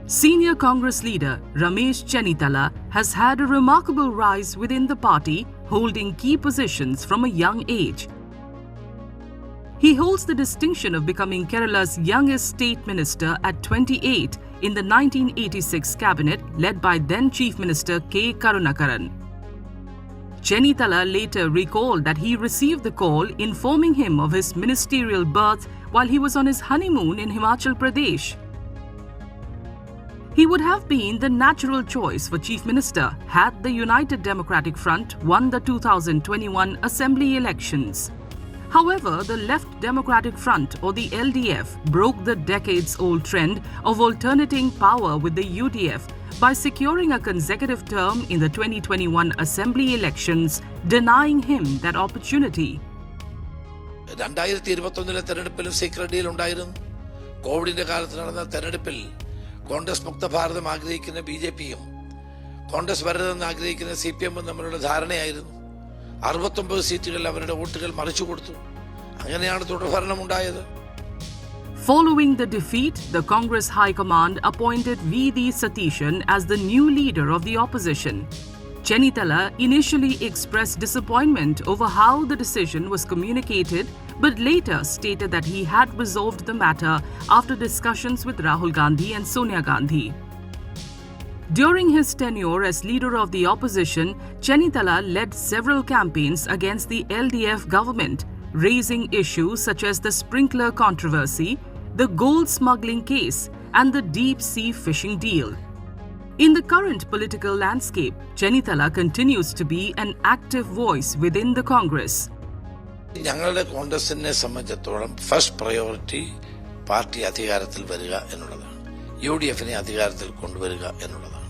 Senior Congress leader Ramesh Chennithala has had a remarkable rise within the party, holding key positions from a young age. He holds the distinction of becoming Kerala's youngest state minister at 28 in the 1986 cabinet led by then Chief Minister Karunakaran. Chennithala later recalled that he received the call informing him of his ministerial berth while he was on his honeymoon in Himachal Pradesh. He would have been the natural choice for Chief Minister had the United Democratic Front won the 2021 Assembly elections. However, the Left Democratic Front or the LDF broke the decades-old trend of alternating power with the UDF by securing a consecutive term in the 2021 Assembly elections, denying him that opportunity. 2021 തെരഞ്ഞെടുപ്പിലും secret deal ഉണ്ടായിരുന്നു. കോവിഡിന്റെ കാലത്ത് നടന്ന തെരഞ്ഞെടുപ്പിൽ കോൺഗ്രസ് മുക്ത ഭാരതം ആഗ്രഹിക്കുന്ന ബിജെപിയും കോൺഗ്രസ് വരരുതെന്ന് ആഗ്രഹിക്കുന്ന സിപിഎമ്മും തമ്മിലുള്ള ധാരണയായിരുന്നു. 69 സീറ്റുകളിൽ അവരുടെ വോട്ടുകൾ മറിച്ചു കൊടുത്തു. അങ്ങനെയാണ് തുടർഭരണം ഉണ്ടായത്. Following the defeat, the Congress High Command appointed V.D. Satishan as the new leader of the opposition. Chennithala initially expressed disappointment over how the decision was communicated, but later stated that he had resolved the matter after discussions with Rahul Gandhi and Sonia Gandhi. During his tenure as leader of the opposition, Chennithala led several campaigns against the LDF government, raising issues such as the sprinkler controversy, the gold smuggling case, and the deep-sea fishing deal. In the current political landscape, Chennithala continues to be an active voice within the Congress. ഞങ്ങളുടെ കോൺഗ്രസിനെ സംബന്ധിച്ചിടത്തോളം first priority party അധികാരത്തിൽ വരിക എന്നുള്ളതാണ്. UDFനെ അധികാരത്തിൽ കൊണ്ടുവരിക എന്നുള്ളതാണ്.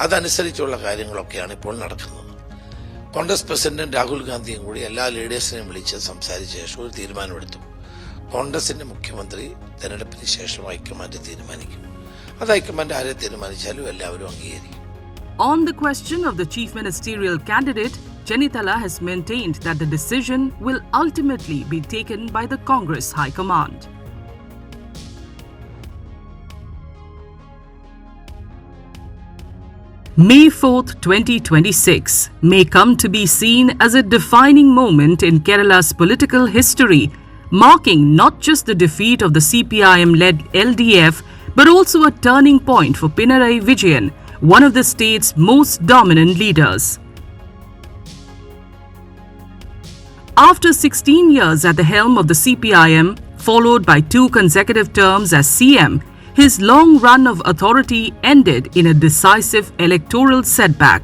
അതനുസരിച്ചുള്ള കാര്യങ്ങളൊക്കെയാണ് ഇപ്പോൾ നടക്കുന്നത്. കോൺഗ്രസ് പ്രസിഡന്റ് രാഹുൽ ഗാന്ധിയും കൂടി എല്ലാ ലീഡേഴ്സിനെയും വിളിച്ച് സംസാരിച്ച ശേഷം ഒരു തീരുമാനമെടുത്തു. കോൺഗ്രസിന്റെ മുഖ്യമന്ത്രി തെരഞ്ഞെടുപ്പിന് ശേഷം ഹൈക്കമാൻഡ് തീരുമാനിക്കും. അത് ഹൈക്കമാൻഡ് ആരെ തീരുമാനിച്ചാലും എല്ലാവരും അംഗീകരിക്കും. On the question of the chief ministerial candidate, Chennithala has maintained that the decision will ultimately be taken by the Congress High Command. May 4th, 2026 may come to be seen as a defining moment in Kerala's political history, marking not just the defeat of the CPIM-led LDF, but also a turning point for Pinarayi Vijayan, one of the state's most dominant leaders. After 16 years at the helm of the CPIM, followed by 2 consecutive terms as CM, his long run of authority ended in a decisive electoral setback.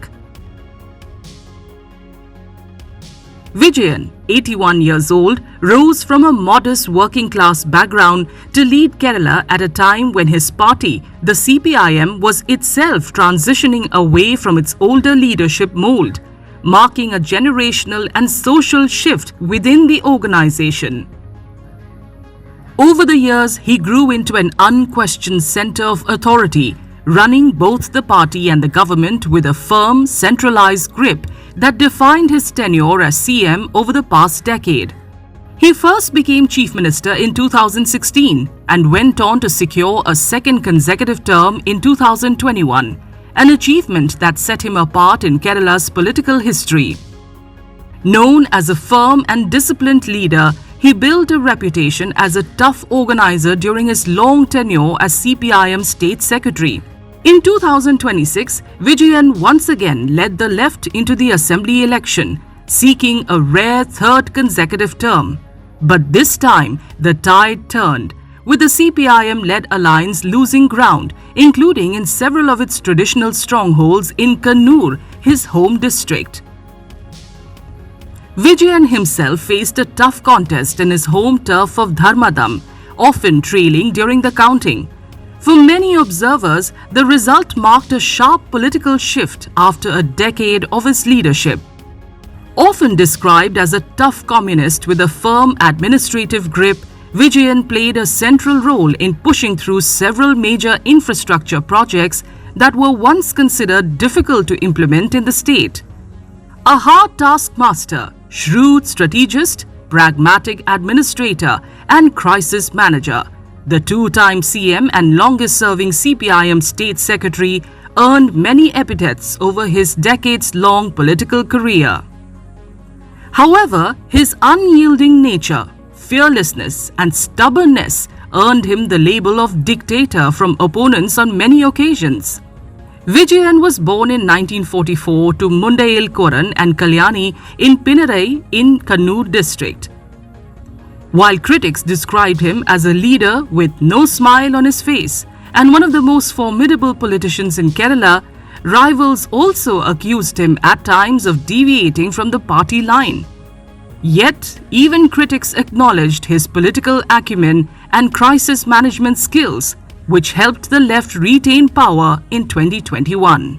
Vijayan, 81 years old, rose from a modest working-class background to lead Kerala at a time when his party, the CPIM, was itself transitioning away from its older leadership mold, marking a generational and social shift within the organization. Over the years, he grew into an unquestioned center of authority, running both the party and the government with a firm, centralized grip that defined his tenure as CM over the past decade. He first became Chief Minister in 2016 and went on to secure a second consecutive term in 2021, an achievement that set him apart in Kerala's political history. Known as a firm and disciplined leader, he built a reputation as a tough organizer during his long tenure as CPIM State Secretary. In 2026, Vijayan once again led the left into the Assembly election, seeking a rare third consecutive term. But this time, the tide turned, with the CPIM-led alliance losing ground, including in several of its traditional strongholds in Kannur, his home district. Vijayan himself faced a tough contest in his home turf of Dharmadam, often trailing during the counting. For many observers, the result marked a sharp political shift after a decade of his leadership. Often described as a tough communist with a firm administrative grip, Vijayan played a central role in pushing through several major infrastructure projects that were once considered difficult to implement in the state. A hard taskmaster, shrewd strategist, pragmatic administrator, and crisis manager, The two-time CM and longest-serving CPIM state secretary earned many epithets over his decades-long political career. However, his unyielding nature, fearlessness and stubbornness earned him the label of dictator from opponents on many occasions. Vijayan was born in 1944 to Mundayilkoran and Kalyani in Pinarayi in Kannur district. While critics described him as a leader with no smile on his face and one of the most formidable politicians in Kerala, rivals also accused him at times of deviating from the party line. Yet, even critics acknowledged his political acumen and crisis management skills, which helped the left retain power in 2021.